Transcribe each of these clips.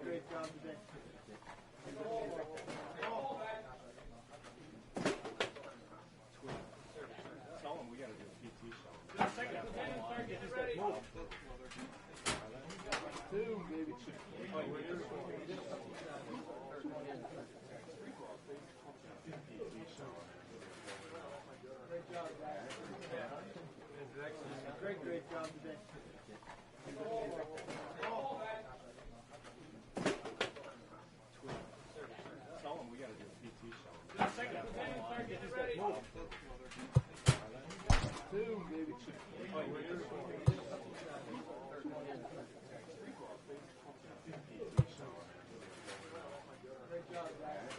Great job today. Tell them we got to do a PT show. Two, baby. Great job, guys. Great job today. Tell them we got to do a PT show. Two, baby. Great job, guys.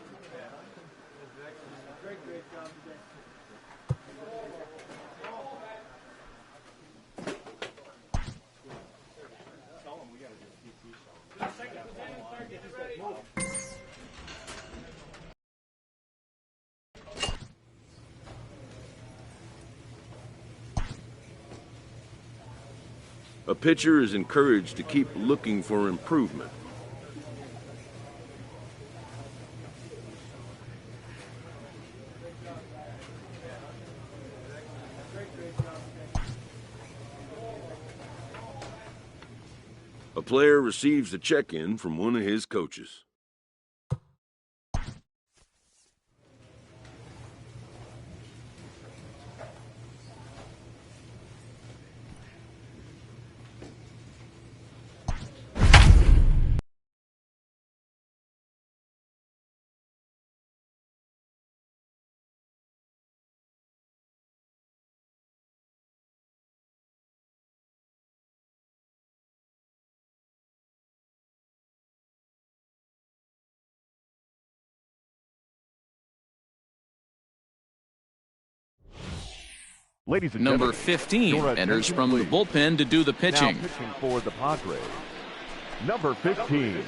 Great job today. Tell them we got to do a PT show. A pitcher is encouraged to keep looking for improvement. A player receives a check-in from one of his coaches. Ladies and Number gentlemen, 15 your enters attention, from the please. bullpen to do the Now pitching. pitching for the Padres, number 15.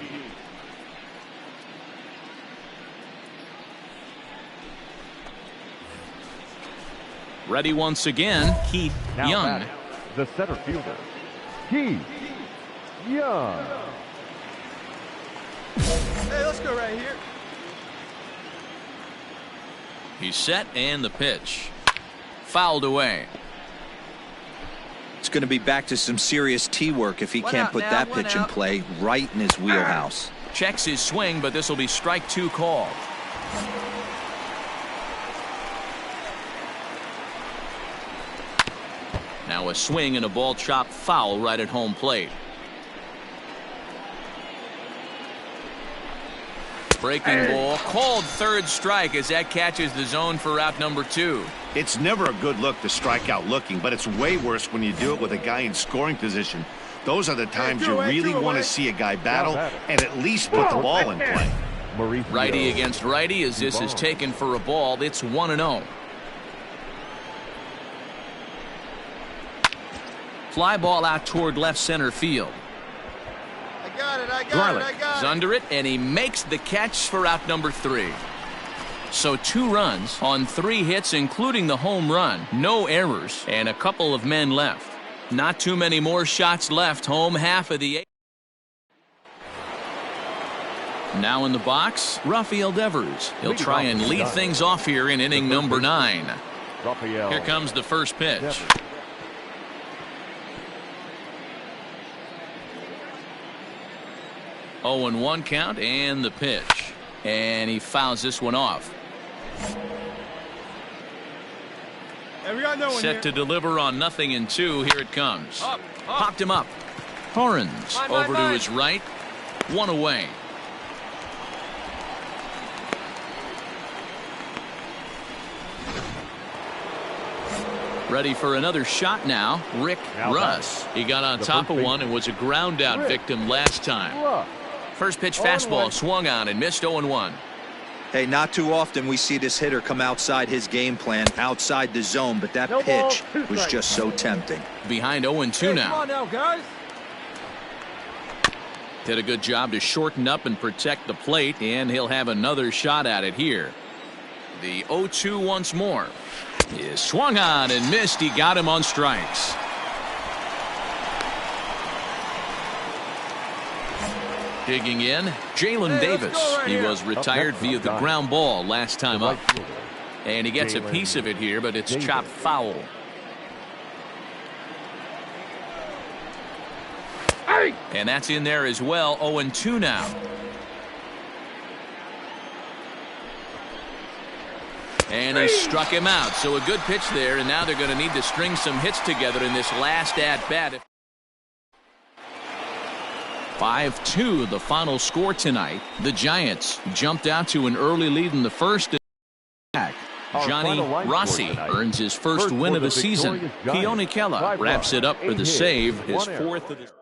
Ready once again, Keith Now Young. batting, the center fielder, Keith Young. Hey, let's go right here. He's set and the pitch. Fouled away. It's going to be back to some serious tee work if he can't put that pitch in play right in his wheelhouse. Checks his swing, but this will be strike two called. Now a swing and a ball chopped foul right at home plate. Breaking ball called third strike as that catches the zone for out number two. It's never a good look to strike out looking, but it's way worse when you do it with a guy in scoring position. Those are the times you really want to see a guy battle and at least put the ball in play. Righty against righty as this is taken for a ball. It's 1-0. Fly ball out toward left center field. I got it, I got it, I got Is it. under it, and he makes the catch for out number 3. So 2 runs on 3 hits, including the home run. No errors, and a couple of men left. Not too many more shots left. Home half of the 8th. Now in the box, Rafael Devers. He'll try and lead things off here in inning number 9. Here comes the first pitch. 0-1 count and the pitch. And he fouls this one off. Hey, we got no one Set here. to deliver on 0-2. Here it comes. Up. Popped him up. Torrens over to his right. 1 away. Ready for another shot now. Rick Russ. He got on top of one and was a ground out victim last time. First pitch fastball swung on and missed 0-1. Hey, not too often we see this hitter come outside his game plan, outside the zone, but that pitch was just so tempting. Behind 0-2 now. Come on now, guys. Did a good job to shorten up and protect the plate, and he'll have another shot at it here. The 0-2 once more. Is swung on and missed. He got him on strikes. Digging in, Jalen Davis. right he here. was retired via the ground ball last time up. And he gets a piece of it here, but it's chopped foul. And that's in there as well. 0-2 now. And he struck him out. So a good pitch there, and now they're going to need to string some hits together in this last at-bat. 5-2 the final score tonight. The Giants jumped out to an early lead in the first. Johnny Rossi earns his first win of the season. Keone Kela wraps it up for the save, his fourth of the season.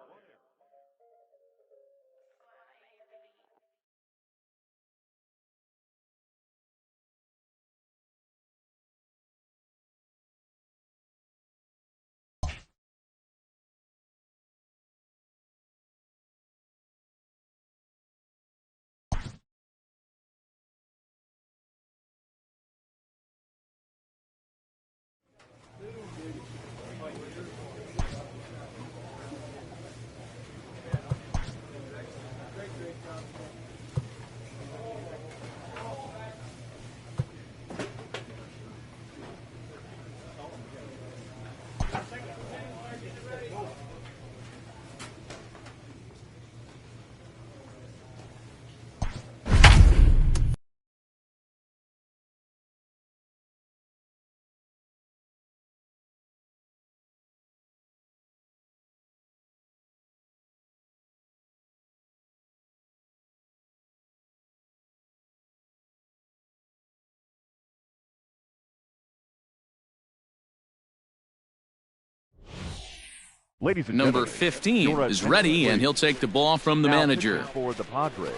Ladies and Number gentlemen, 15 is ready, and he'll take the ball from the manager. For the Padres,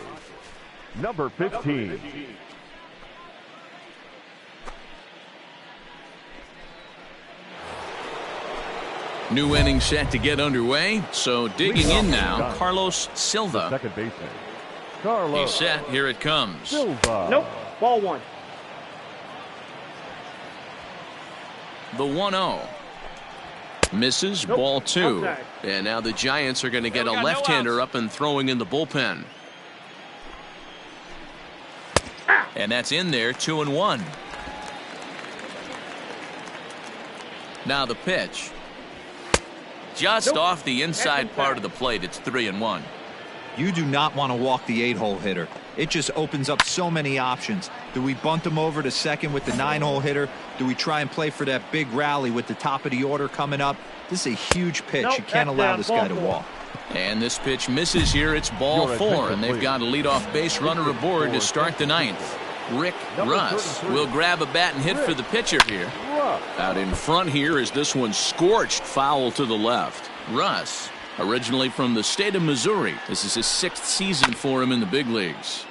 number 15. New inning set to get underway. So digging in now, Carlos Silva. Second baseman, Carlos He's set. Here it comes. Silva. Nope. Ball one. The 1-0. Misses, Nope. ball two. Outside. And now the Giants are going to get a we got no left-hander outs. up and throwing in the bullpen. And that's in there, 2-1. Now the pitch. Just Nope. off the inside That's part inside. of the plate, it's 3-1. You do not want to walk the 8-hole hitter. It just opens up so many options. Do we bunt him over to second with the 9-hole hitter? Do we try and play for that big rally with the top of the order coming up? This is a huge pitch. Nope, You can't that's allow down. this Ball guy to four. walk. And this pitch misses here. It's ball Your 4, attention, and they've please. got a leadoff base runner aboard to start the 9th. Rick Number Russ 33. will grab a bat and hit for the pitcher here. Russ. Out in front here is this one scorched foul to the left. Russ, originally from the state of Missouri. This is his 6th season for him in the big leagues.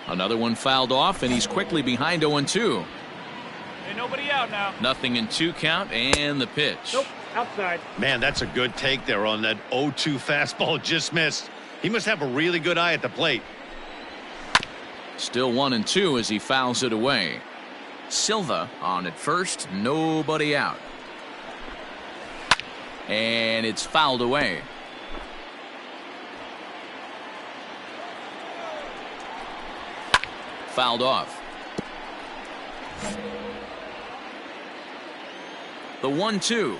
Another one fouled off, and he's quickly behind 0-2. Ain't nobody out now. Nothing in 2 count, and the pitch. Nope. Outside. Man, that's a good take there on that 0-2 fastball just missed. He must have a really good eye at the plate. Still 1-2 as he fouls it away. Silva on at first, nobody out. And it's fouled away. Fouled off. The 1-2.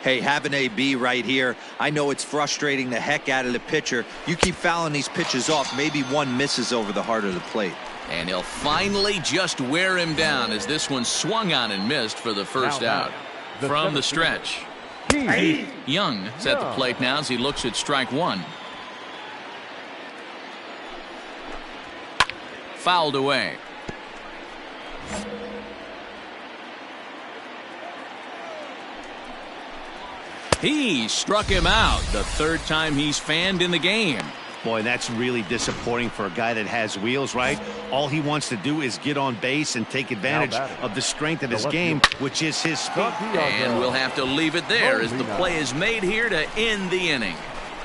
Hey, have an AB right here. I know it's frustrating the heck out of the pitcher. You keep fouling these pitches off, maybe one misses over the heart of the plate. And he'll finally just wear him down as this one swung on and missed for the first Now, out. the From the 17th. stretch. Keys. Young is at the plate now as he looks at strike 1. Fouled away. He struck him out the 3rd time he's fanned in the game. Boy, that's really disappointing for a guy that has wheels, right? All he wants to do is get on base and take advantage Now batting. of the strength of The his left game, fielder. which is his speed. And we'll have to leave it there as the Moving play on. is made here to end the inning.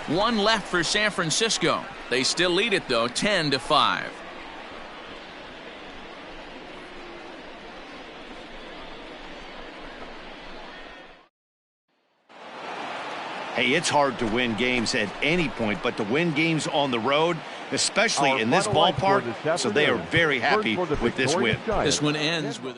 1 left for San Francisco. They still lead it, though, 10-5. Hey, it's hard to win games at any point, but to win games on the road, especially in this ballpark, so they are very happy with this win. This one ends with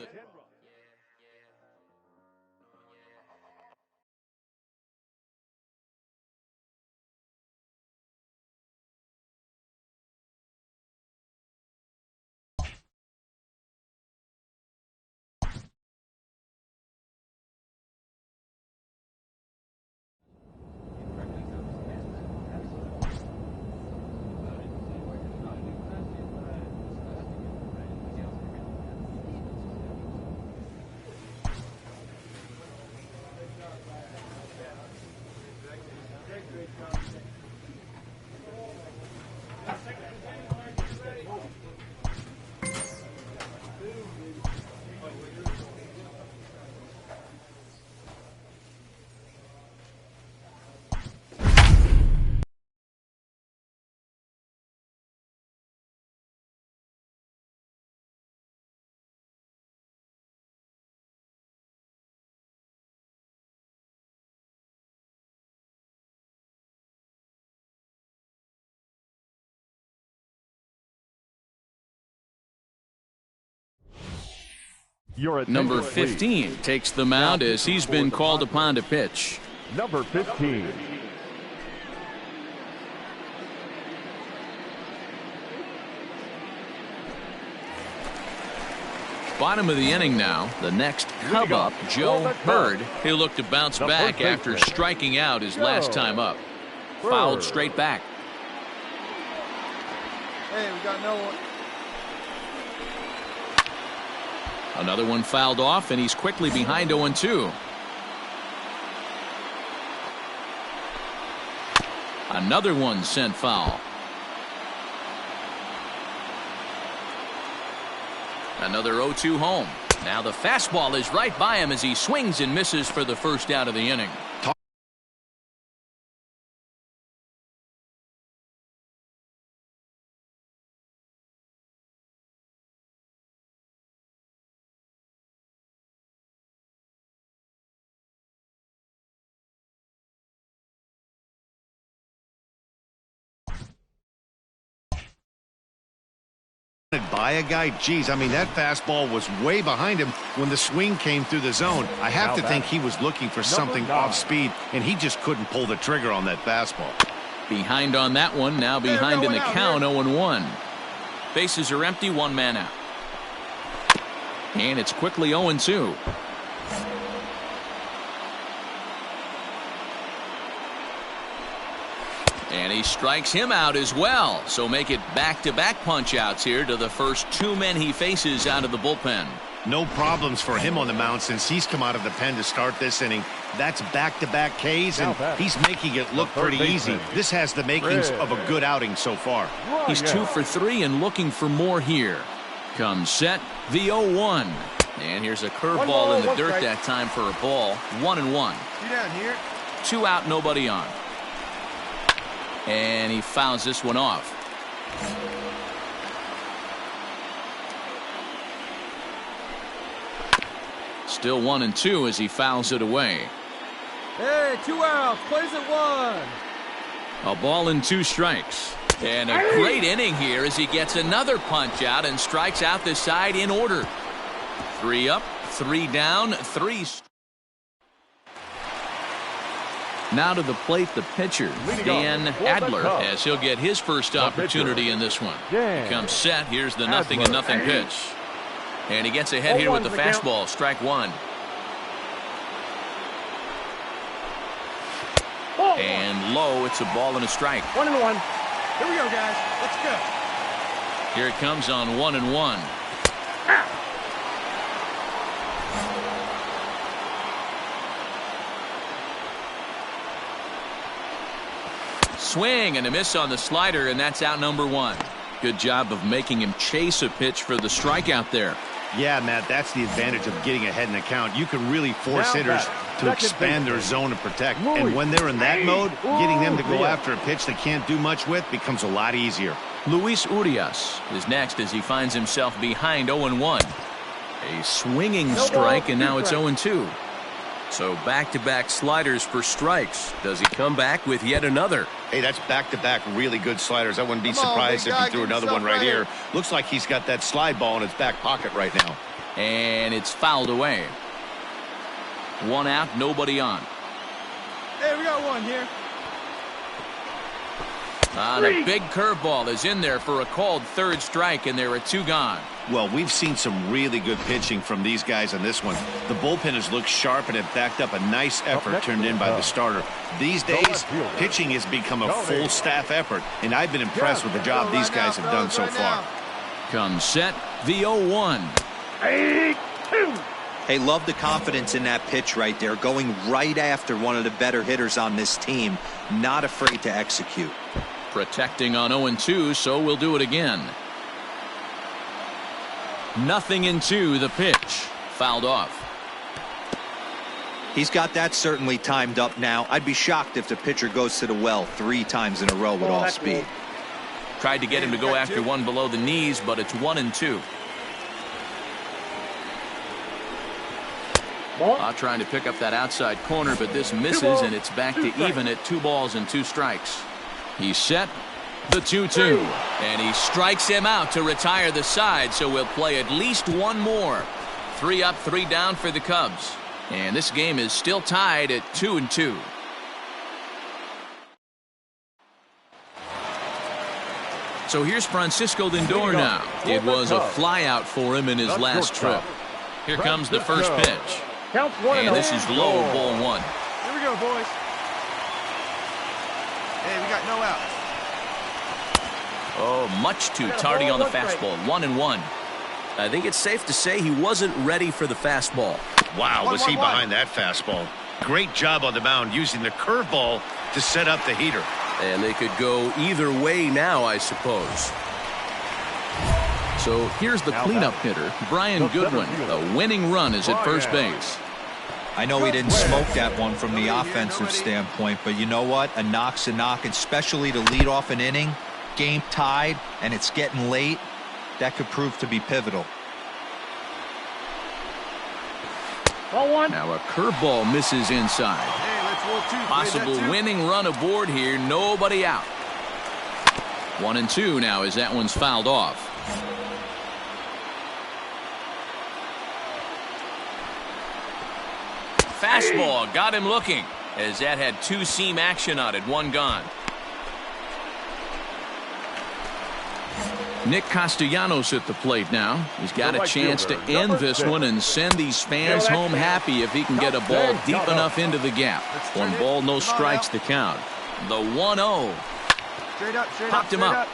number 15 takes the mound as he's been called upon to pitch. Number 15. Bottom of the inning now. The next Cub up, Joe Hurd. He'll look to bounce back after striking out his last time up. Fouled straight back. Hey, we got no one. Another one fouled off, and he's quickly behind 0-2. Another one sent foul. Another 0-2 home. Now the fastball is right by him as he swings and misses for the first out of the inning. By a guy, geez, I mean, that fastball was way behind him when the swing came through the zone. I have to think he was looking for something off speed, and he just couldn't pull the trigger on that fastball. Behind on that one, now behind in the count, 0-1. Bases are empty, one man out. And it's quickly 0-2. And he strikes him out as well. So make it back-to-back punch-outs here to the first two men he faces out of the bullpen. No problems for him on the mound since he's come out of the pen to start this inning. That's back-to-back Ks, and he's making it look pretty easy. This has the makings of a good outing so far. He's 2 for 3 and looking for more here. Comes set, the 0-1. And here's a curveball in the dirt that time for a ball. 1-1. You down here? 2 out, nobody on. And he fouls this one off. Still 1-2 as he fouls it away. Hey, 2 outs. Plays at 1. A ball and 2 strikes. And a great inning here as he gets another punch out and strikes out the side in order. 3 up, 3 down, 3. Now to the plate, the pitcher, Dan Adler, as he'll get his first opportunity in this one. He comes set. Here's the 0-0 pitch. And he gets ahead here with the fastball. Strike 1. And low. It's a ball and a strike. 1-1. Here we go, guys. Let's go. Here it comes on 1-1. Swing and a miss on the slider, and that's out number 1. Good job of making him chase a pitch for the strikeout there. Yeah, Matt, that's the advantage of getting ahead in the count. You can really force hitters to expand their zone and protect. And when they're in that mode, getting them to go after a pitch they can't do much with becomes a lot easier. Luis Urias is next as he finds himself behind 0-1. A swinging strike, and now it's 0-2. So back-to-back sliders for strikes. Does he come back with yet another? Hey, that's back-to-back really good sliders. I wouldn't be surprised if he threw another one right here. Looks like he's got that slide ball in his back pocket right now. And it's fouled away. One out, nobody on. Hey, we got one here. And a big curveball is in there for a called third strike, and there are two gone. Well, we've seen some really good pitching from these guys on this one. The bullpen has looked sharp and have backed up a nice effort turned in by the starter. These days, pitching has become a full staff effort, and I've been impressed with the job these guys have done so far. Comes set, the 0-1. Hey, love the confidence in that pitch right there, going right after one of the better hitters on this team, not afraid to execute. Protecting on 0-2, so we'll do it again. 0-2, the pitch. Fouled off. He's got that certainly timed up now. I'd be shocked if the pitcher goes to the well 3 times in a row with all speed. Tried to get him to go after one below the knees, but it's 1-2. Trying to pick up that outside corner, but this misses, and it's back to even at 2 balls and 2 strikes. He's set, the 2-2, and he strikes him out to retire the side, so we'll play at least one more. 3 up, 3 down for the Cubs, and this game is still tied at 2-2. So here's Francisco Lindor now. It was a flyout for him in his last trip. Here comes the first pitch. And this is low, ball 1. Here we go, boys. Hey, we got no outs. Oh, much too tardy on the fastball. 1-1. I think it's safe to say he wasn't ready for the fastball. Wow, was he behind that fastball. Great job on the mound using the curveball to set up the heater. And they could go either way now, I suppose. So here's the cleanup hitter, Brian Goodwin. A winning run is at first base. I know he didn't smoke that one from the offensive standpoint, but you know what? A knock's a knock, especially to lead off an inning, game tied, and it's getting late. That could prove to be pivotal. Now a curveball misses inside. Possible winning run aboard here, nobody out. 1-2 now as that one's fouled off. Fastball got him looking as that had 2-seam action on it, 1 gone. Nick Castellanos at the plate now. He's got a chance to end this one and send these fans home happy if he can get a ball deep enough into the gap. 1 ball, no strikes to count. The 1-0. Popped him up.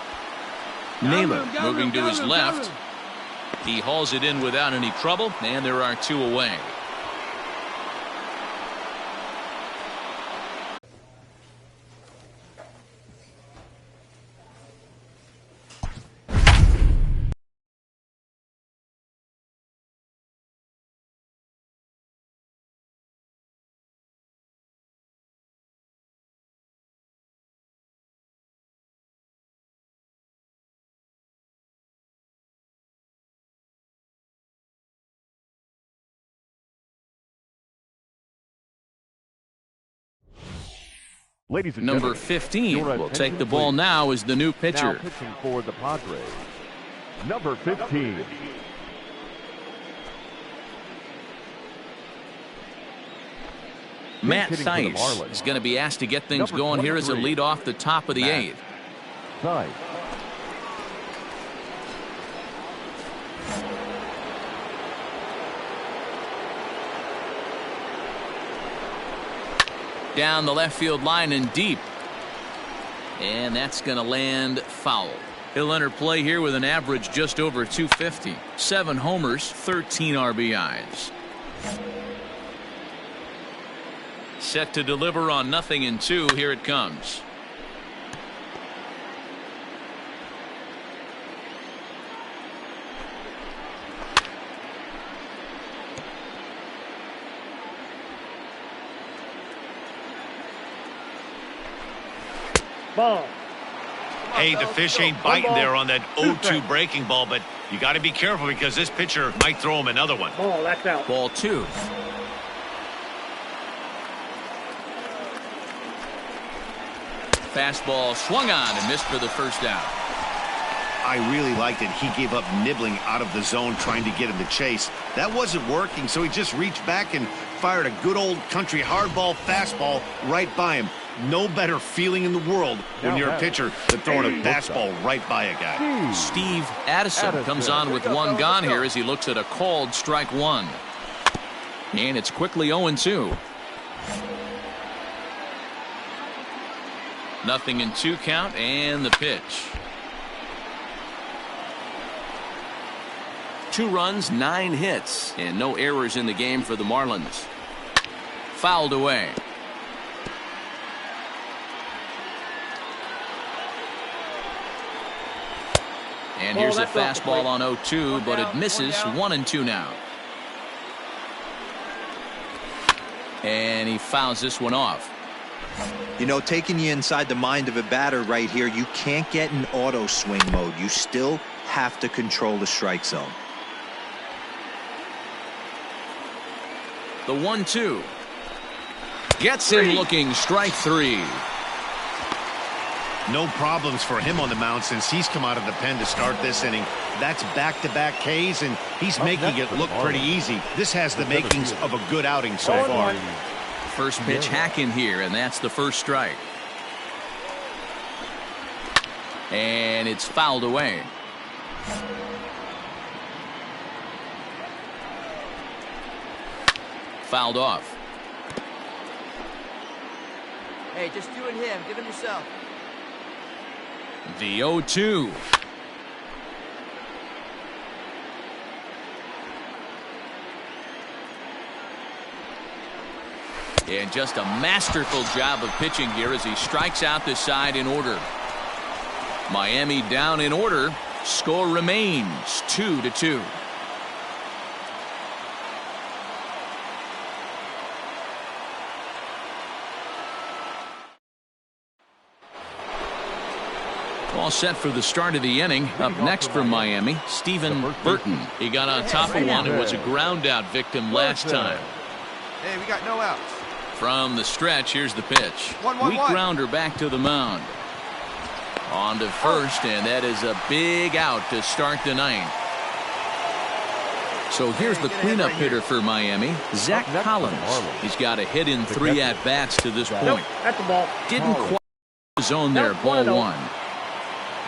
Naylor moving to his left. He hauls it in without any trouble, and there are 2 away. Ladies and Number gentlemen, 15 will take the ball now as the new pitcher. now pitching for the Padres, number 15. Matt Hitting for the Theis Marlins. is going to be asked to get things going here as a lead off the top of the 8th. Theis. Down the left field line and deep. And that's going to land foul. He'll enter play here with an average just over 250. 7 homers, 13 RBIs. Set to deliver on 0-2. Here it comes. Ball. Hey, the fish ain't biting there on that 0-2 breaking ball, but you got to be careful because this pitcher might throw him another one. Ball, that's out. Ball 2. Fastball swung on and missed for the first out. I really liked it. He gave up nibbling out of the zone trying to get him to chase. That wasn't working, so he just reached back and fired a good old country hardball fastball right by him. No better feeling in the world when you're a pitcher than throwing a fastball right by a guy. Steve Addison comes on with one gone here as he looks at a called strike one. And it's quickly 0-2. 0-2 count and the pitch. 2 runs, 9 hits, and no errors in the game for the Marlins. Fouled away. And here's a fastball on 0-2, but it misses. 1-2 now. And he fouls this one off. You know, taking you inside the mind of a batter right here, you can't get in auto swing mode. You still have to control the strike zone. The 1-2. Gets him looking. Strike 3. No problems for him on the mound since he's come out of the pen to start this inning. That's back-to-back Ks, and he's making it look pretty easy. This has the makings of a good outing so far. First pitch hacking here, and that's the first strike. And it's fouled away. Fouled off. Hey, just you and him. Give him yourself. The 0-2. And just a masterful job of pitching here as he strikes out the side in order. Miami down in order. Score remains 2-2. All set for the start of the inning. Up next from Miami, Stephen Burton. He got on top of one and was a ground out victim last time. Hey, we got no outs. From the stretch, here's the pitch. Weak grounder back to the mound. On to first, and that is a big out to start the ninth. So here's the cleanup hitter for Miami, Zach Collins. He's got a hit in 3 at-bats to this point. That's the ball. Didn't quite zone there, ball 1.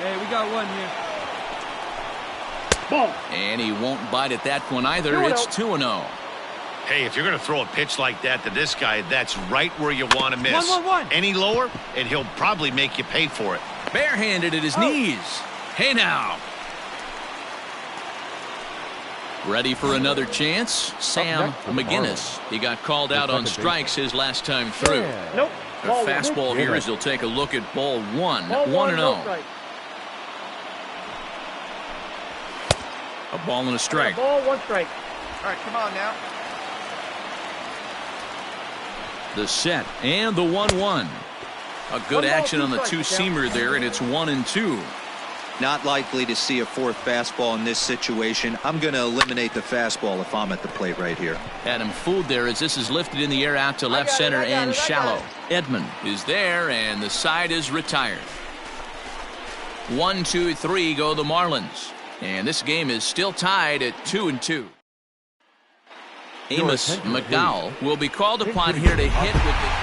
Hey, we got one here. Ball. And he won't bite at that one either. It's 2-0. Hey, if you're going to throw a pitch like that to this guy, that's right where you want to miss. 1-1-1. Any lower, and he'll probably make you pay for it. Barehanded at his knees. Hey now. Ready for another chance? Sam McGinnis. He got called out on strikes his last time through. Nope. A fastball here as he'll take a look at ball 1. 1-0. A ball and a strike. Ball, 1 strike. All right, come on now. The set and the 1-1. A good action on the two-seamer there, and it's 1-2. Not likely to see a 4th fastball in this situation. I'm going to eliminate the fastball if I'm at the plate right here. Had him fooled there as this is lifted in the air out to left center and shallow. Edman is there, and the side is retired. 1, 2, 3 go the Marlins. And this game is still tied at 2-2. Amos McDowell will be called upon here to hit with it.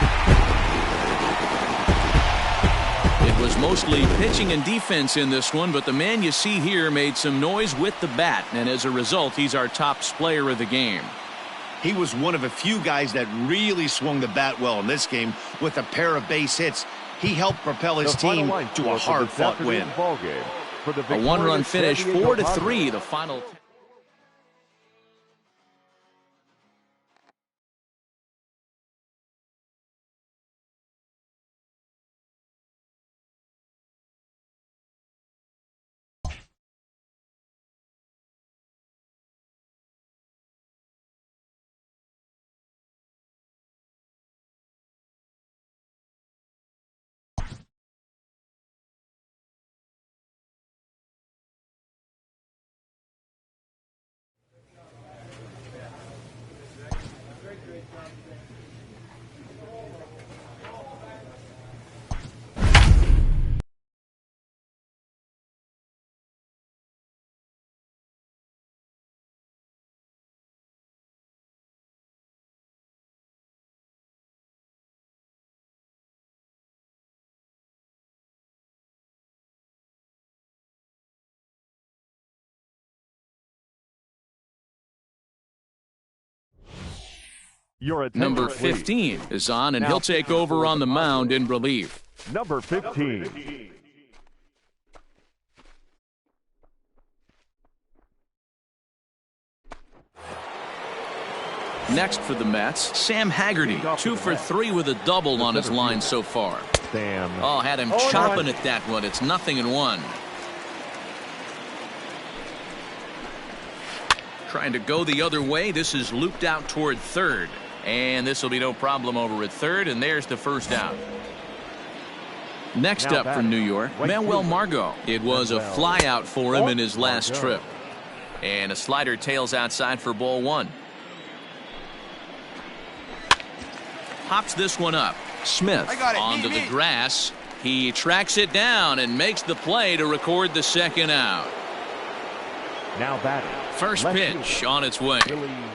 It was mostly pitching and defense in this one, but the man you see here made some noise with the bat, and as a result, he's our top player of the game. He was one of a few guys that really swung the bat well in this game with a pair of base hits. He helped propel his team to a hard-fought win. A 1-run finish, 4-3, the final. Your attention, Number please. 15 is on, and Now, he'll take over on the mound in relief. Number 15. Next for the Mets, Sam Haggerty, 2 for 3 with a double on his line so far. Sam. Oh, had him chopping at that one. It's 0-1. Trying to go the other way. This is looped out toward third. And this will be no problem over at third, and there's the first out. Next up for New York, Manuel Margot. It was a fly out for him in his last trip. And a slider tails outside for ball 1. Pops this one up. Smith onto the grass. He tracks it down and makes the play to record the second out. Now batting. First pitch on its way.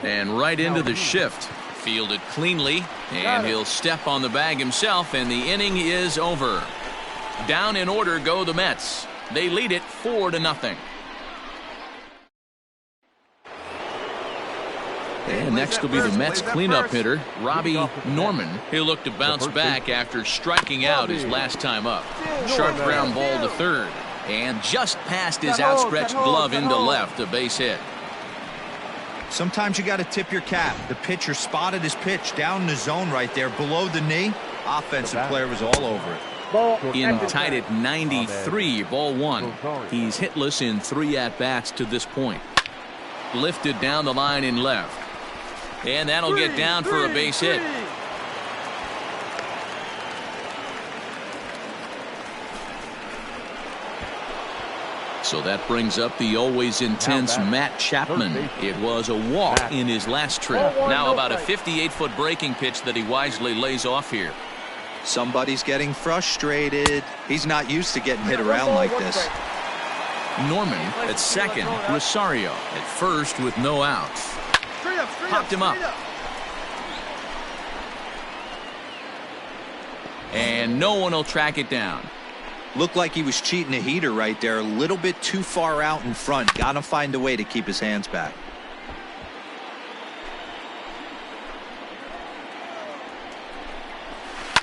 And right into the shift. Fielded cleanly. And he'll step on the bag himself, and the inning is over. Down in order go the Mets. They lead it 4-0. And next will be the Mets cleanup hitter, Robbie Norman. He'll look to bounce back after striking out his last time up. Sharp ground ball to third. And just past his outstretched glove into left, a base hit. Sometimes you got to tip your cap. The pitcher spotted his pitch down in the zone right there below the knee. Offensive player was all over it. In tied at 93, ball 1. He's hitless in 3 at-bats to this point. Lifted down the line in left. And that'll get down for a base hit. So that brings up the always intense Matt Chapman. It was a walk in his last trip. Now about a 58-foot breaking pitch that he wisely lays off here. Somebody's getting frustrated. He's not used to getting hit around like this. Norman at second. Rosario at first with no outs. Popped him up. And no one will track it down. Looked like he was cheating a heater right there. A little bit too far out in front. Got to find a way to keep his hands back.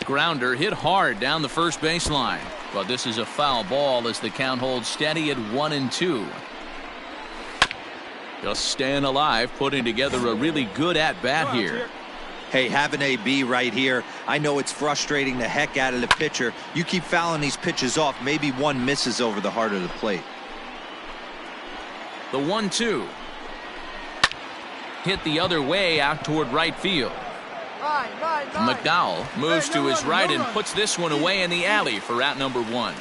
Grounder hit hard down the first baseline. But this is a foul ball as the count holds steady at 1-2. Just staying alive, putting together a really good at-bat here. Hey, have an AB right here. I know it's frustrating the heck out of the pitcher. You keep fouling these pitches off. Maybe one misses over the heart of the plate. The 1-2. Hit the other way out toward right field. McDowell moves to his right and puts this one away in the alley for out number 1.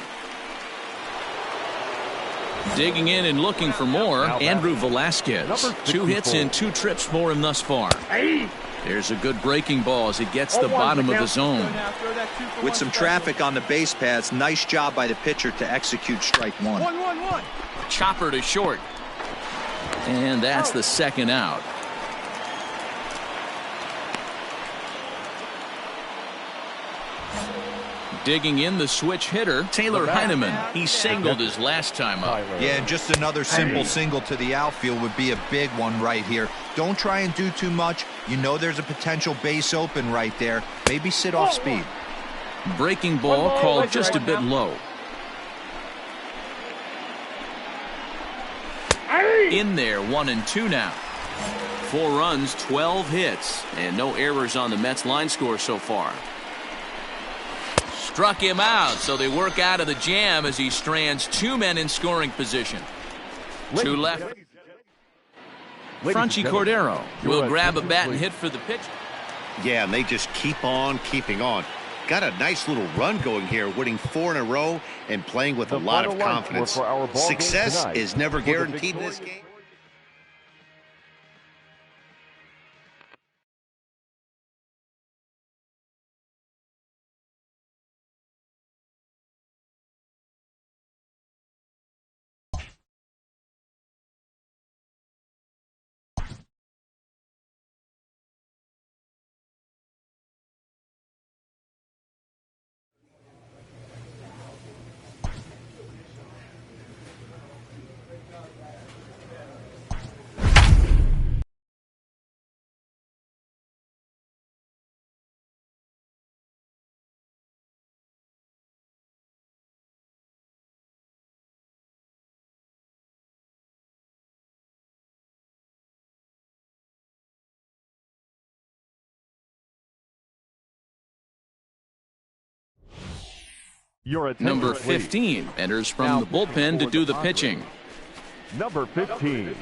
Digging in and looking for more, Andrew Velasquez. 2 hits and 2 trips for him thus far. There's a good breaking ball as it gets the bottom of the zone. With some traffic on the base paths, nice job by the pitcher to execute strike 1. Chopper to short. And that's the second out. Digging in the switch hitter, Taylor Heineman. He singled his last time up. Yeah, and just another simple single to the outfield would be a big one right here. Don't try and do too much. You know there's a potential base open right there. Maybe sit off speed. Breaking ball called just a bit low. In there, 1-2 now. 4 runs, 12 hits, and no errors on the Mets line score so far. Struck him out, so they work out of the jam as he strands 2 men in scoring position. 2 left. Franchy Cordero will grab a bat and hit for the pitch. Yeah, and they just keep on keeping on. Got a nice little run going here, winning 4 in a row and playing with a lot of confidence. Success is never guaranteed in this game. Your attention, Number please. 15 enters from the bullpen to do the pitching. Number 15.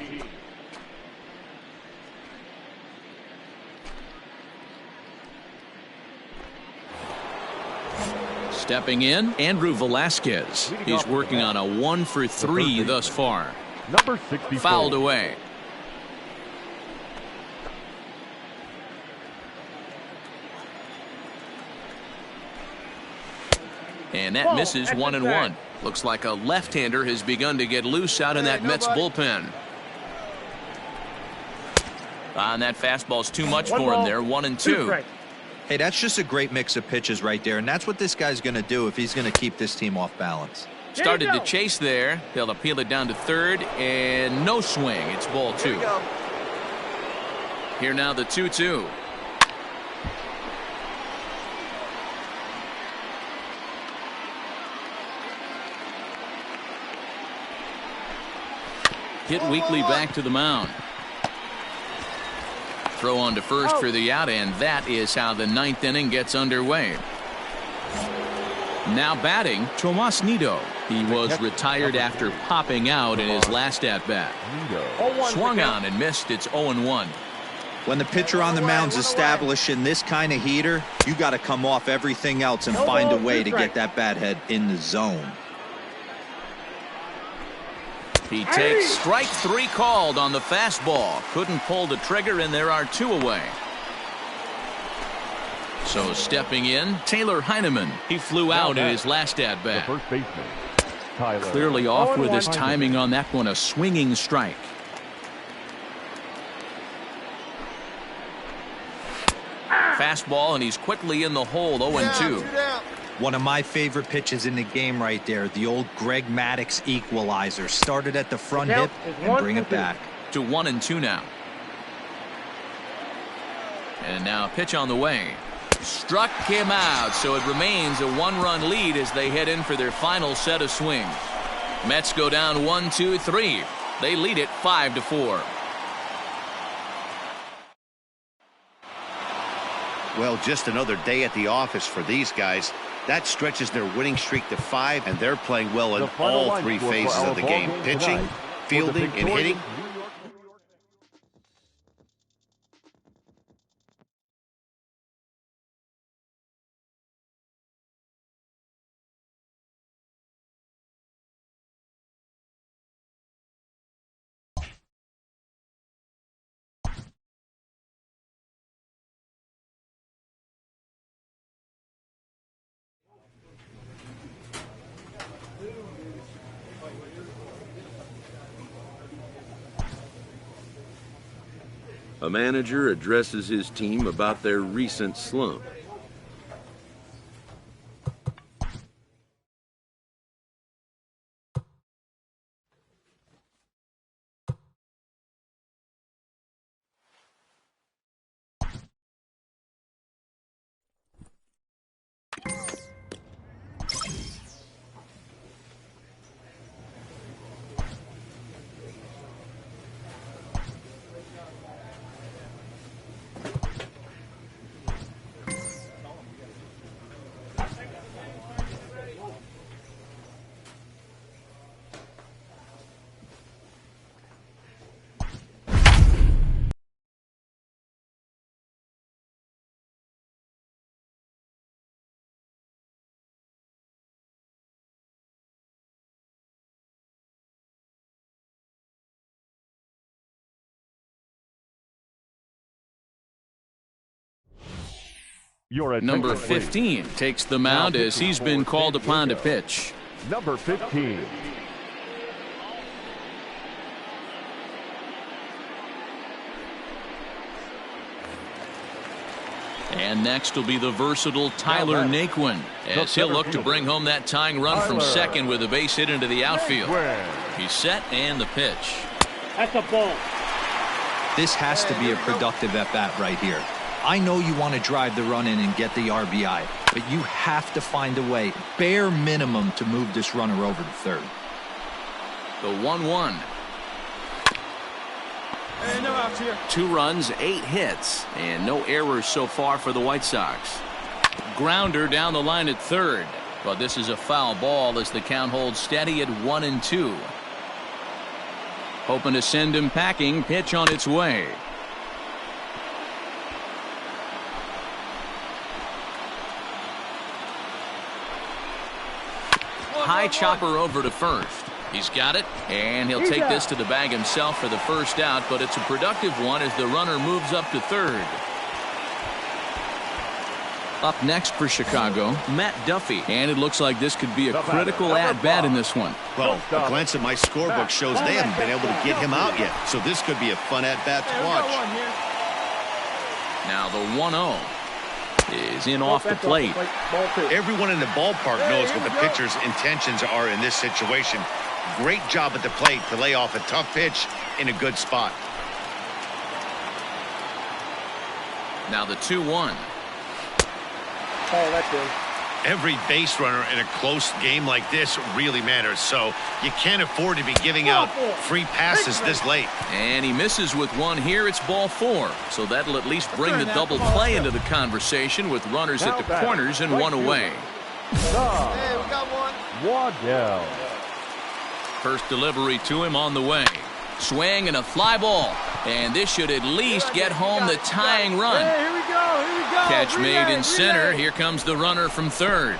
Stepping in, Andrew Velasquez. He's working on a 1-for-3 thus far. Number 64. Fouled away. And that misses 1-1. Looks like a left-hander has begun to get loose out in that Mets bullpen. And that fastball's too much for him there. 1-2. Hey, that's just a great mix of pitches right there, and that's what this guy's going to do if he's going to keep this team off balance. Started to chase there. They'll appeal it down to third, and no swing. It's ball 2. Here now the 2-2. Hit weakly back to the mound. Throw on to first for the out, and that is how the 9th inning gets underway. Now batting, Tomas Nido. He was retired after popping out in his last at-bat. Swung on and missed. It's 0-1. When the pitcher on the mound's establishing this kind of heater, you got to come off everything else and find a way to get that bat head in the zone. He takes strike 3 called on the fastball. Couldn't pull the trigger, and there are 2 away. So stepping in, Taylor Heineman. He flew out in his last at-bat. First baseman, Tyler. Clearly off with his timing on that one. A swinging strike. Fastball, and he's quickly in the hole. 0-2. One of my favorite pitches in the game right there, the old Greg Maddux equalizer. Started at the front hip and bring it back. To 1-2 now. And now a pitch on the way. Struck him out, so it remains a 1-run lead as they head in for their final set of swings. Mets go down 1-2-3. They lead it 5-4. Well, just another day at the office for these guys. That stretches their winning streak to 5, and they're playing well in all 3 phases of the game. Pitching, fielding, and hitting. A manager addresses his team about their recent slump. Number 15 takes the mound as he's been called upon to pitch. Number 15. And next will be the versatile Tyler Naquin as he'll look to bring home that tying run from second with a base hit into the outfield. He's set, and the pitch. That's a ball. This has to be a productive at-bat right here. I know you want to drive the run in and get the RBI, but you have to find a way, bare minimum, to move this runner over to third. The 1-1. Hey, no outs here. 2 runs, 8 hits, and no errors so far for the White Sox. Grounder down the line at third. But this is a foul ball as the count holds steady at 1-2. Hoping to send him packing. Pitch on its way. High chopper over to first. He's got it, and he'll take this to the bag himself for the first out, but it's a productive one as the runner moves up to third. Up next for Chicago, Matt Duffy. And it looks like this could be a critical at-bat in this one. Well, a glance at my scorebook shows they haven't been able to get him out yet, so this could be a fun at-bat to watch. Now the 1-0 is in off the plate. Everyone in the ballpark knows what the pitcher's intentions are in this situation. Great job at the plate to lay off a tough pitch in a good spot. Now the 2-1. Oh, that's in. Every base runner in a close game like this really matters, so you can't afford to be giving out free passes this late. And he misses with one here. It's ball 4. So that'll at least bring the double play into the conversation with runners at the corners and one away. Hey, we got one. Waddell. First delivery to him on the way. Swing and a fly ball. And this should at least get home the tying run. Hey, here we go. Catch made in center. Here comes the runner from third.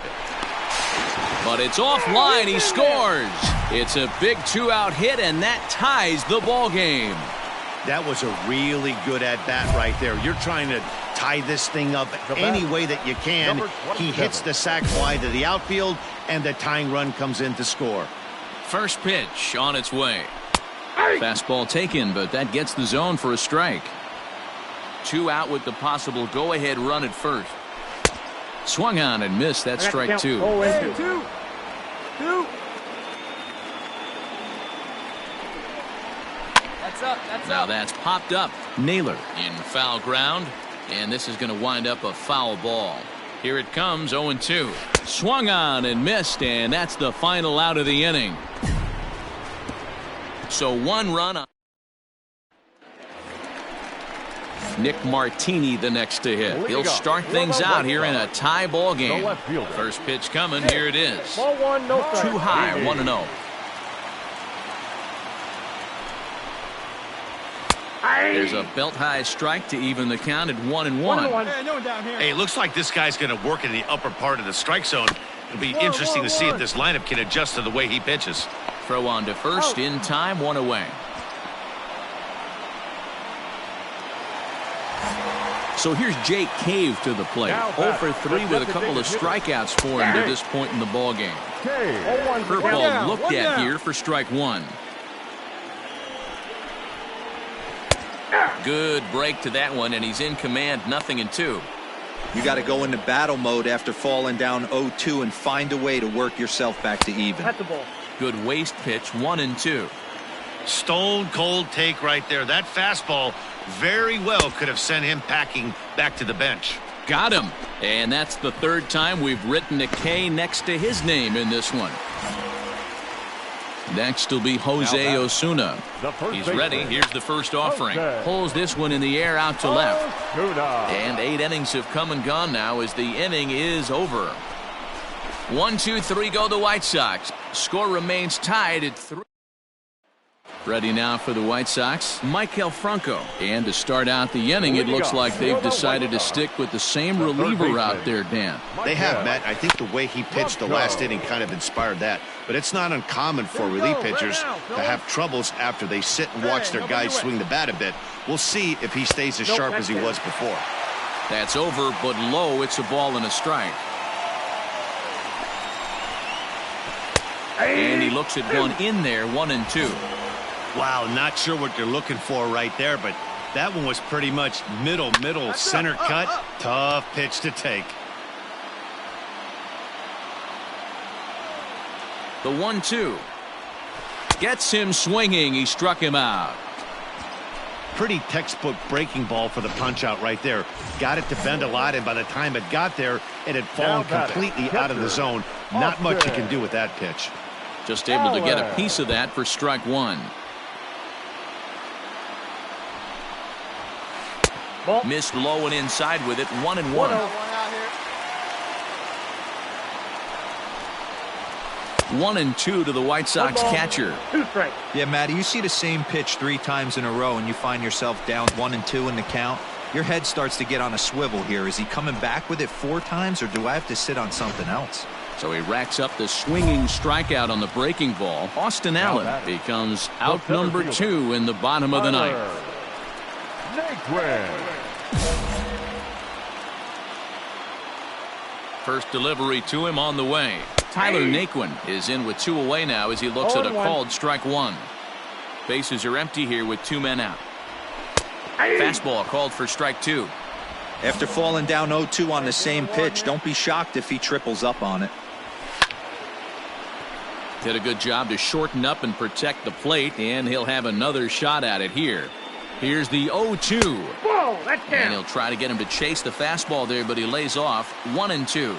But it's offline. He scores. It's a big 2-out hit, and that ties the ball game. That was a really good at-bat right there. You're trying to tie this thing up any way that you can. He hits the sac fly to the outfield, and the tying run comes in to score. First pitch on its way. Fastball taken, but that gets the zone for a strike. 2 out with the possible go-ahead run at first. Swung on and missed. That's strike 2. Hey, two. That's up. Now that's popped up. Naylor in foul ground, and this is going to wind up a foul ball. Here it comes, 0-2. Swung on and missed, and that's the final out of the inning. So 1 run on. Nick Martini the next to hit. He'll start things out here in a tie ball game. First pitch coming. Here it is. Ball 1, no strike. Too high, 1-0. There's a belt-high strike to even the count at 1-1. Hey, no one down here. Hey, it looks like this guy's going to work in the upper part of the strike zone. It'll be interesting to see if this lineup can adjust to the way he pitches. Throw on to first in time, 1 away. So here's Jake Cave to the plate. 0 for 3 with a couple of strikeouts for him to this point in the ball game. Curveball looked at here for strike 1. Good break to that one, and he's in command, 0-2. You got to go into battle mode after falling down 0-2 and find a way to work yourself back to even. At the ball. Good waist pitch, 1-2. Stone cold take right there. That fastball very well could have sent him packing back to the bench. Got him. And that's the 3rd time we've written a K next to his name in this one. Next will be Jose Osuna. He's ready. Here's the first offering. Pulls this one in the air out to left. And 8 innings have come and gone now as the inning is over. 1, 2, 3 go the White Sox. Score remains tied at 3. Ready now for the White Sox, Maikel Franco. And to start out the inning, it looks like they've decided to stick with the same reliever out there, Dan. They have, Matt. I think the way he pitched the last inning kind of inspired that. But it's not uncommon for relief pitchers to have troubles after they sit and watch their guys swing the bat a bit. We'll see if he stays as sharp as he was before. That's over, but low. It's a ball and a strike. And he looks at one in there, 1-2. Wow, not sure what you're looking for right there, but that one was pretty much middle, center cut. Tough pitch to take. The 1-2. Gets him swinging. He struck him out. Pretty textbook breaking ball for the punch out right there. Got it to bend a lot, and by the time it got there, it had fallen completely out of the zone. Not much you can do with that pitch. Just able to get a piece of that for strike 1. Missed low and inside with it, 1-1. 1-2 to the White Sox catcher. 2 strikes. Yeah, Matty, you see the same pitch 3 times in a row and you find yourself down 1-2 in the count. Your head starts to get on a swivel here. Is he coming back with it 4 times, or do I have to sit on something else? So he racks up the swinging strikeout on the breaking ball. Austin Allen becomes out number 2 in the bottom of the ninth. First delivery to him on the way. Tyler Naquin is in with 2 away now as he looks at a called strike 1. Bases are empty here with 2 men out. Fastball called for strike 2. After falling down 0-2 on the same pitch, don't be shocked if he triples up on it. Did a good job to shorten up and protect the plate, and he'll have another shot at it here. Here's the 0-2. Whoa, that's down. And he'll try to get him to chase the fastball there, but he lays off 1-2.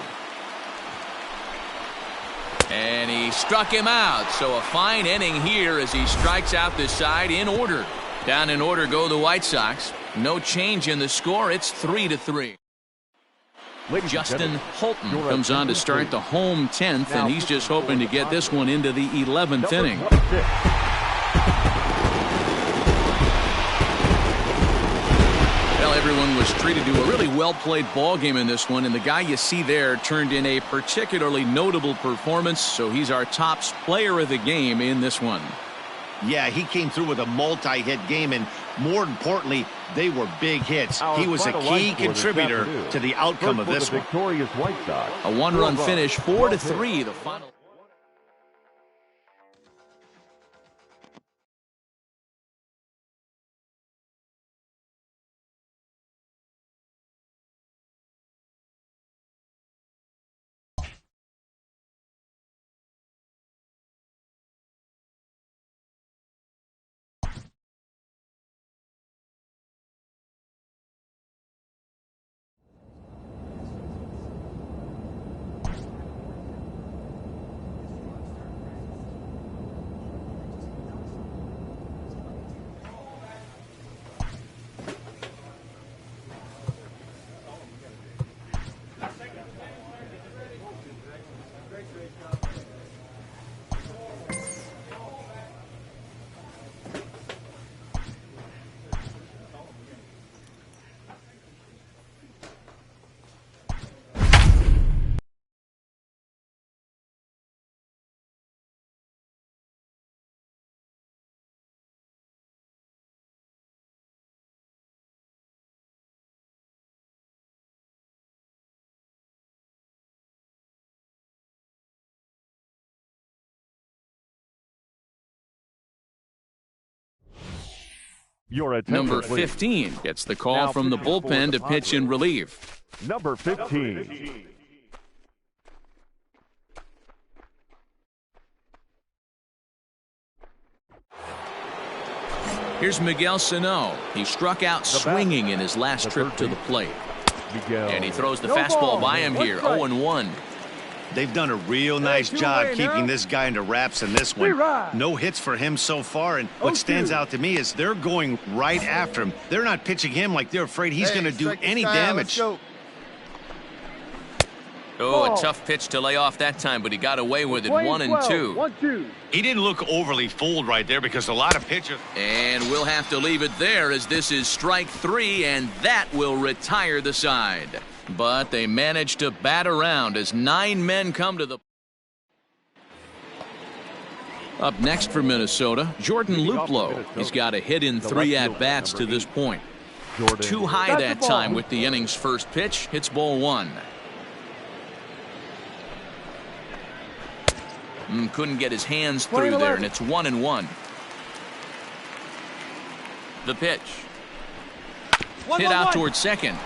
And he struck him out. So a fine inning here as he strikes out this side in order. Down in order go the White Sox. No change in the score. It's 3-3. Justin Holton comes on to start the home 10th, and he's just hoping to get this one into the 11th inning. Well, everyone was treated to a really well-played ball game in this one, and the guy you see there turned in a particularly notable performance, so he's our top player of the game in this one. Yeah, he came through with a multi-hit game, and more importantly, they were big hits. He was a key contributor to the outcome of this one. A 1-run finish, 4-3, the final. Number 15 gets the call from the bullpen to pitch in relief. Number 15. Here's Miguel Sano. He struck out swinging in his last trip to the plate. And he throws the fastball by him here, 0-1. They've done a real nice job keeping this guy into wraps in this one. No hits for him so far, and what stands out to me is they're going right after him. They're not pitching him like they're afraid he's going to do any damage. Oh, a tough pitch to lay off that time, but he got away with it. 1-2. He didn't look overly fooled right there because a lot of pitchers. And we'll have to leave it there as this is strike 3, and that will retire the side. But they managed to bat around as 9 men come to the. Up next for Minnesota, Jordan Luplow. He's got a hit in 3 at-bats to this point. Too high that time with the inning's first pitch. Hits ball 1. Couldn't get his hands through there, and it's 1-1. The pitch. Hit out towards second.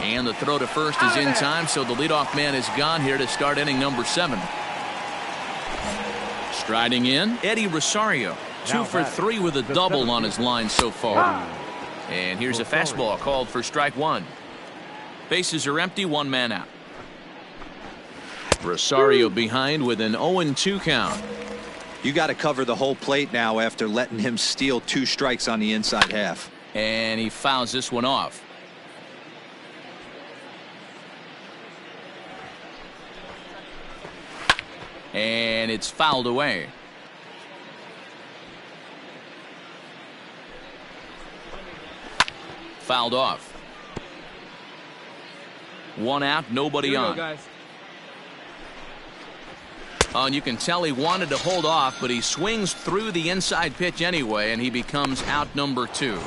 And the throw to first is in time, so the leadoff man is gone here to start inning number 7. Striding in, Eddie Rosario. 2 for 3 with a double on his line so far. And here's a fastball called for strike 1. Bases are empty, 1 man out. Rosario behind with an 0-2 count. You got to cover the whole plate now after letting him steal 2 strikes on the inside half. And he fouls this one off. And it's fouled away. Fouled off. 1 out, nobody on. Guys. Oh, and you can tell he wanted to hold off, but he swings through the inside pitch anyway, and he becomes out number 2.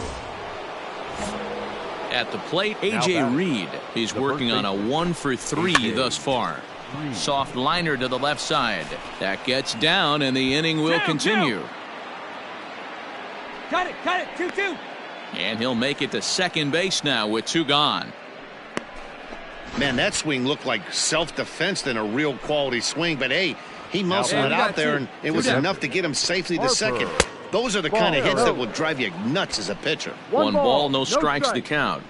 At the plate, A.J. Reed. He's working on a 1-for-3 thus far. Soft liner to the left side. That gets down, and the inning will continue. Cut it, 2-2. And he'll make it to second base now with 2 gone. Man, that swing looked like self-defense than a real quality swing. But, hey, he muscled it out there, and it was enough to get him safely to second. Those are the kind of hits that will drive you nuts as a pitcher. 1 ball, no strikes to count.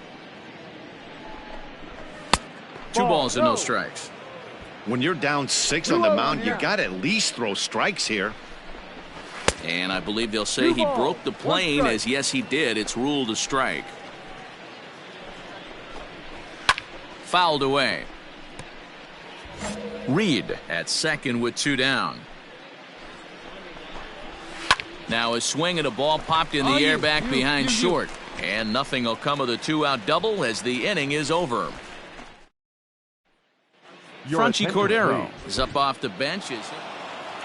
2 balls and no strikes. When you're down 6 on the mound, you got to at least throw strikes here. And I believe they'll say he broke the plane, as yes, he did. It's ruled a strike. Fouled away. Reed at second with 2 down. Now a swing and a ball popped in the air back behind short. And nothing will come of the 2-out double as the inning is over. Franchy Cordero is up off the bench.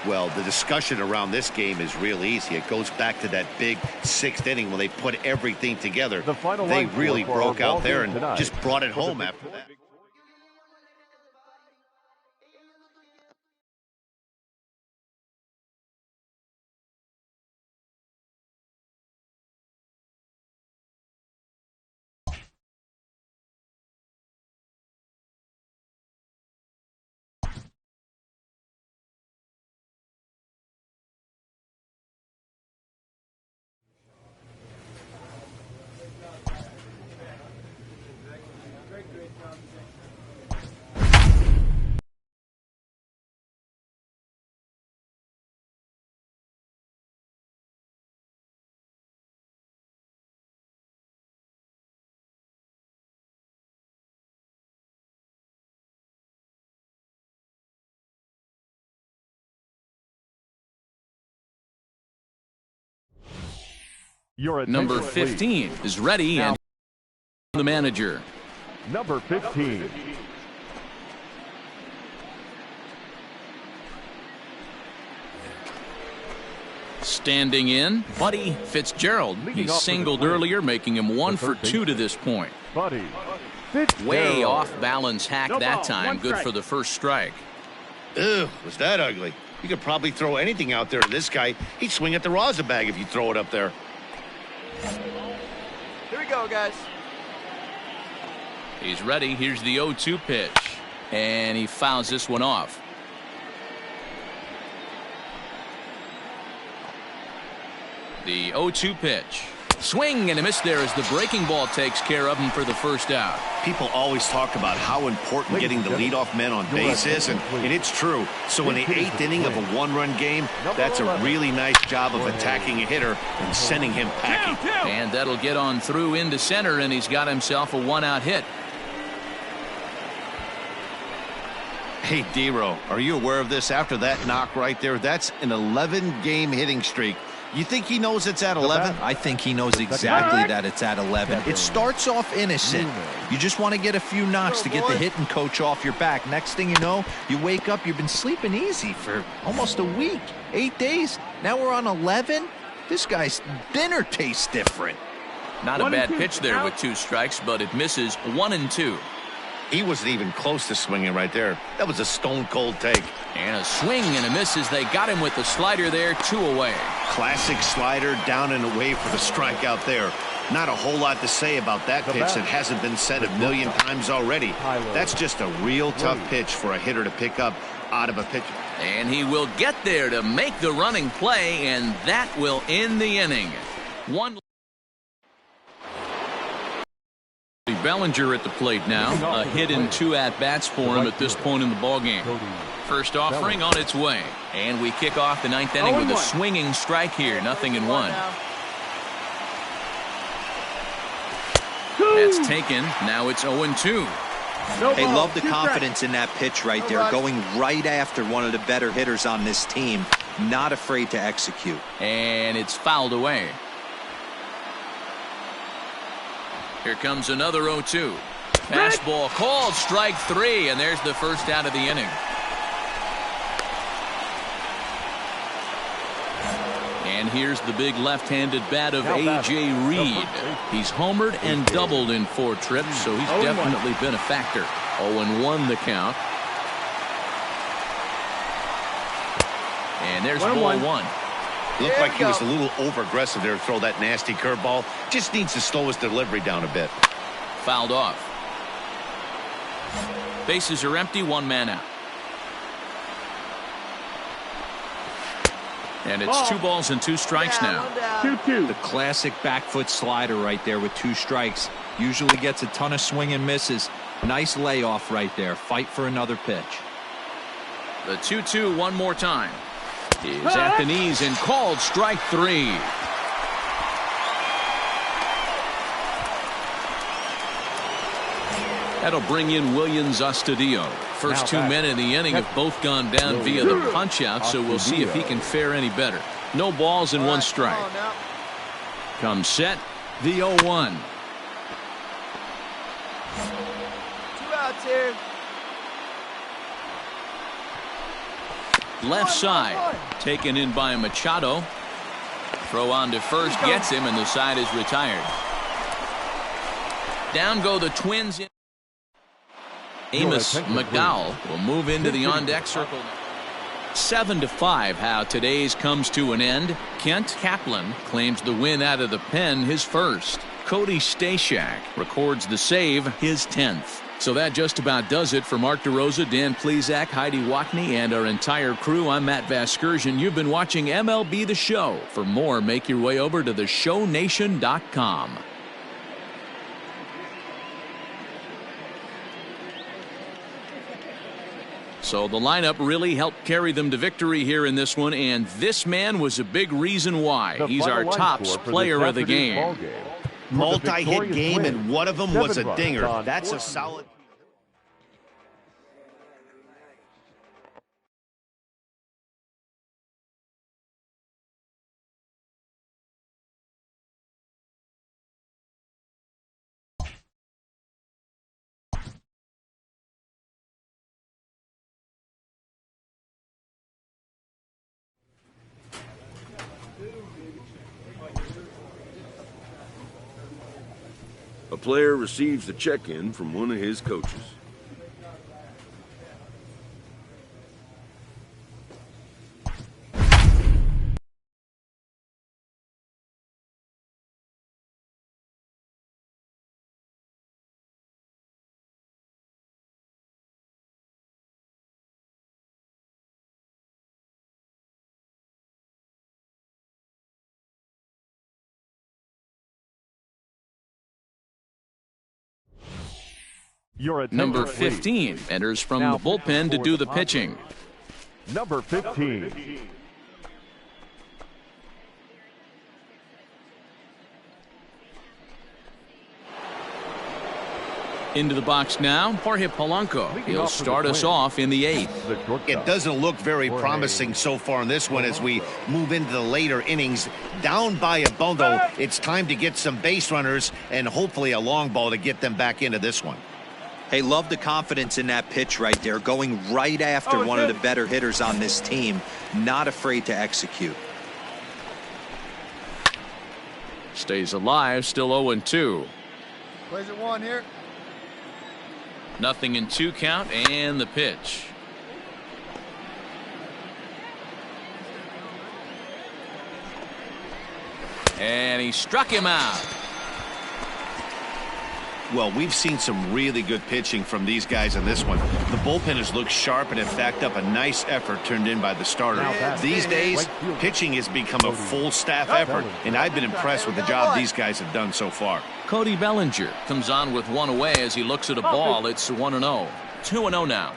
Well, the discussion around this game is real easy. It goes back to that big 6th inning when they put everything together. They really broke out there and just brought it home after that. Number 15 is ready, and the manager. Number 15. Standing in, Buddy Fitzgerald. He singled earlier, making him 1 for 2 to this point. Buddy Way off balance hack that time. Good for the first strike. Ew, was that ugly? You could probably throw anything out there to this guy. He'd swing at the rosin bag if you throw it up there. Here we go, guys. He's ready. Here's the 0-2 pitch. And he fouls this one off. The 0-2 pitch. Swing and a miss there as the breaking ball takes care of him for the first out. People always talk about how important getting the leadoff man on base is, and it's true. So in the 8th inning of a 1-run game, that's a really nice job of attacking a hitter and sending him packing. And that'll get on through into center, and he's got himself a 1-out hit. Hey, D-Row, are you aware of this? After that knock right there, that's an 11-game hitting streak. You think he knows it's at 11? I think he knows exactly that it's at 11. It starts off innocent. You just want to get a few knocks to get the hitting coach off your back. Next thing you know, you wake up, you've been sleeping easy for almost a week, 8 days. Now we're on 11. This guy's dinner tastes different. Not a bad pitch there with 2 strikes, but it misses 1 and 2. He wasn't even close to swinging right there. That was a stone-cold take. And a swing and a miss as they got him with the slider there, 2 away. Classic slider down and away for the strikeout there. Not a whole lot to say about that pitch that hasn't been said a million times already. That's just a real tough pitch for a hitter to pick up out of a pitcher. And he will get there to make the running play, and that will end the inning. Bellinger at the plate now. A hit in 2 at-bats for him at this point in the ballgame. First offering on its way. And we kick off the 9th inning with a swinging strike here. 0-1. That's taken. Now it's 0-2. Hey, love the confidence in that pitch right there, going right after one of the better hitters on this team, not afraid to execute. And it's fouled away. Here comes another 0-2. Fastball called, strike 3, and there's the first out of the inning. And here's the big left-handed bat of A.J. Reed. He's homered and doubled in 4 trips, so he's definitely been a factor. 0-1 the count. And there's ball 1. Looked like he was a little over-aggressive there to throw that nasty curveball. Just needs to slow his delivery down a bit. Fouled off. Bases are empty, 1 man out. And it's 2 balls and 2 strikes now. 2-2. The classic back foot slider right there with 2 strikes. Usually gets a ton of swing and misses. Nice layoff right there. Fight for another pitch. The 2-2 one more time. Is at the knees and called, strike 3. That'll bring in Williams Astudillo. First 2 men in the inning have both gone down via the punch-out, so we'll see if he can fare any better. No balls and 1 strike. Comes set, the 0-1. 2 outs here. Left side, taken in by Machado. Throw on to first, gets him, and the side is retired. Down go the Twins. Amos McDowell will move into the on-deck circle. 7-5 how today's comes to an end. Kent Kaplan claims the win out of the pen, his first. Cody Stashak records the save, his 10th. So that just about does it for Mark DeRosa, Dan Plesac, Heidi Watney, and our entire crew. I'm Matt Vasgersian. You've been watching MLB The Show. For more, make your way over to theshownation.com. So the lineup really helped carry them to victory here in this one, and this man was a big reason why. He's our top player of the game. Multi-hit game, and one of them was a dinger. That's a solid. A player receives the check-in from one of his coaches. Number 15 enters from the bullpen to do the pitching. Number 15. Into the box now, Jorge Polanco. He'll start us off in the 8th. It doesn't look very promising so far in this one as we move into the later innings. Down by a bundle, it's time to get some base runners and hopefully a long ball to get them back into this one. Hey, love the confidence in that pitch right there, going right after one of the better hitters on this team, not afraid to execute. Stays alive, still 0-2. Plays at 1 here. Nothing in 2 count, and the pitch. And he struck him out. Well, we've seen some really good pitching from these guys in this one. The bullpen has looked sharp and have backed up a nice effort turned in by the starter. These days, pitching has become a full staff effort, and I've been impressed with the job these guys have done so far. Cody Bellinger comes on with 1 away as he looks at a ball. It's 1-0. 2-0 now.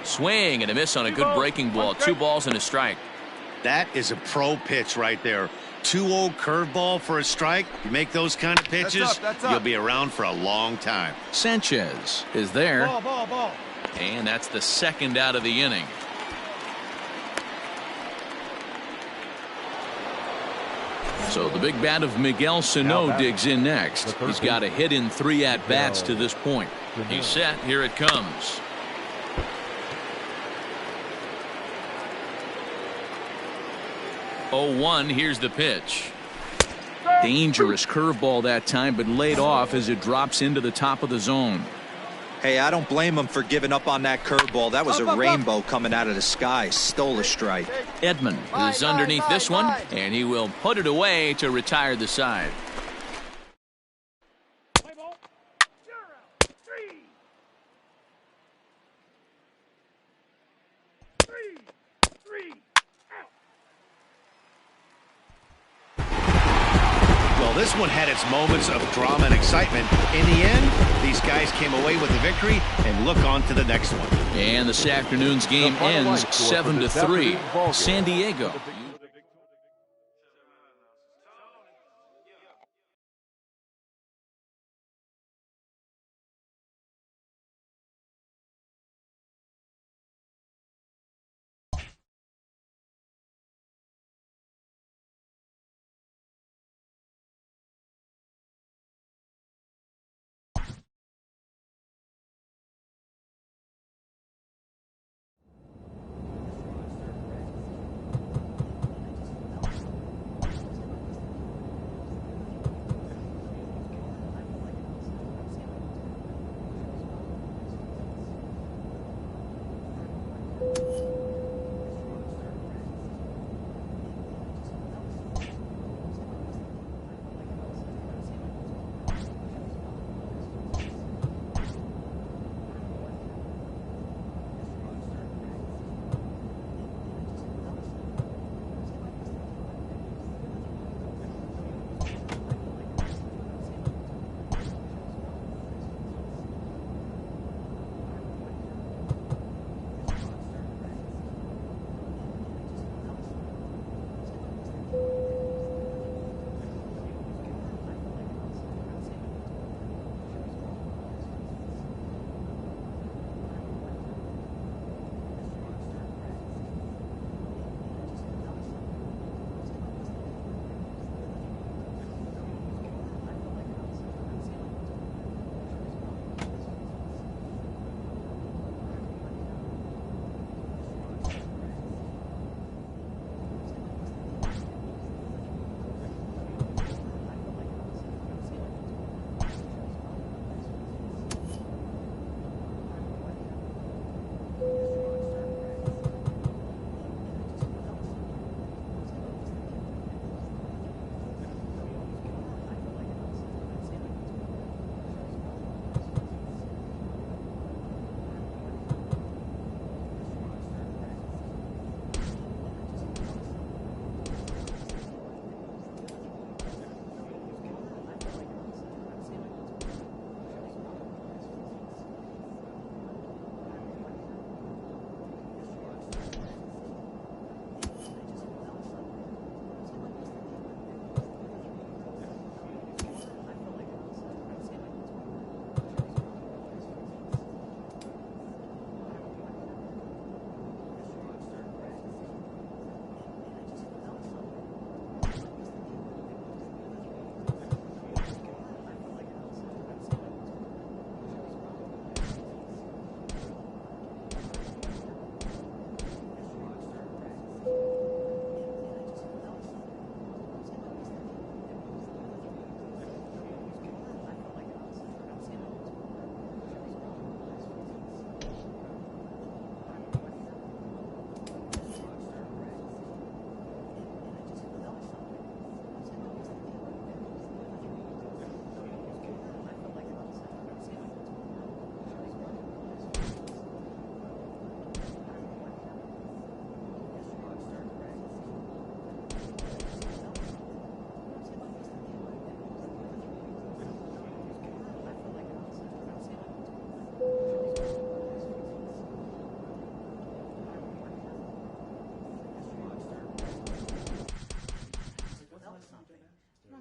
Swing and a miss on a good breaking ball. 2 balls and a strike. That is a pro pitch right there. 2-0 curveball for a strike. You make those kind of pitches, you'll be around for a long time. Sanchez is there. Ball. And that's the second out of the inning. So the big bat of Miguel Sano digs in next. He's got a hit in 3 at-bats to this point. He's set. Here it comes. Oh, 1. Here's the pitch. Dangerous curveball that time, but laid off as it drops into the top of the zone. Hey, I don't blame him for giving up on that curveball. That was a rainbow coming out of the sky. Stole a strike. Edman is underneath this one, and he will put it away to retire the side. This one had its moments of drama and excitement. In the end, these guys came away with the victory and look on to the next one. And this afternoon's game ends 7-3. San Diego.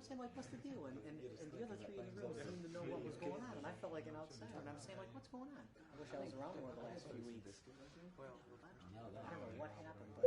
I'm saying, like, what's the deal? And the other three in the room seemed to know what was going on, and I felt like an outsider. And I'm saying, like, what's going on? I wish I was around more the last few weeks. Well, I don't know what happened, but